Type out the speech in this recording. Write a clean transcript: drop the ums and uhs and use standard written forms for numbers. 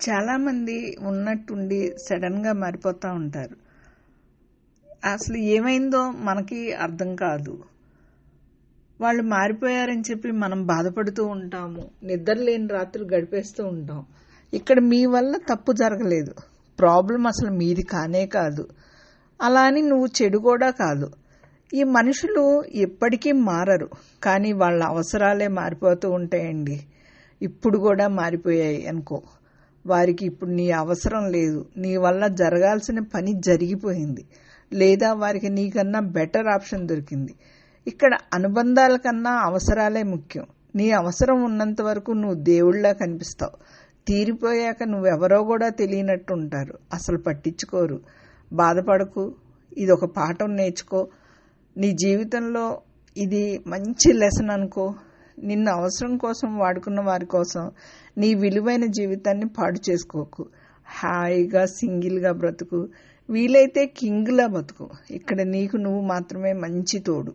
చాలామంది ఉన్నట్టుండి సడన్గా మారిపోతూ ఉంటారు. అసలు ఏమైందో మనకి అర్థం కాదు. వాళ్ళు మారిపోయారని చెప్పి మనం బాధపడుతూ ఉంటాము, నిద్ర లేని రాత్రులు గడిపేస్తూ ఉంటాం. ఇక్కడ మీ వల్ల తప్పు జరగలేదు, ప్రాబ్లం అసలు మీది కానే కాదు. అలా అని నువ్వు చెడు కూడా కాదు. ఈ మనుషులు ఎప్పటికీ మారరు, కానీ వాళ్ళ అవసరాలే మారిపోతూ ఉంటాయండి. ఇప్పుడు కూడా మారిపోయాయి అనుకో. వారికి ఇప్పుడు నీ అవసరం లేదు, నీ వల్ల జరగాల్సిన పని జరిగిపోయింది, లేదా వారికి నీకన్నా బెటర్ ఆప్షన్ దొరికింది. ఇక్కడ అనుబంధాల కన్నా అవసరాలే ముఖ్యం. నీ అవసరం ఉన్నంత వరకు నువ్వు దేవుళ్ళలా కనిపిస్తావు. తీరిపోయాక నువ్వెవరో కూడా తెలియనట్టు ఉంటారు, అసలు పట్టించుకోరు. బాధపడకు, ఇది ఒక పాఠం నేర్చుకో. నీ జీవితంలో ఇది మంచి లెసన్ అనుకో. నిన్ను అవసరం కోసం వాడుకున్న వారి కోసం నీ విలువైన జీవితాన్ని పాడు చేసుకోకు. హాయిగా సింగిల్గా బ్రతుకు, వీలైతే కింగ్లా బతుకు. ఇక్కడ నీకు నువ్వు మాత్రమే మంచి తోడు.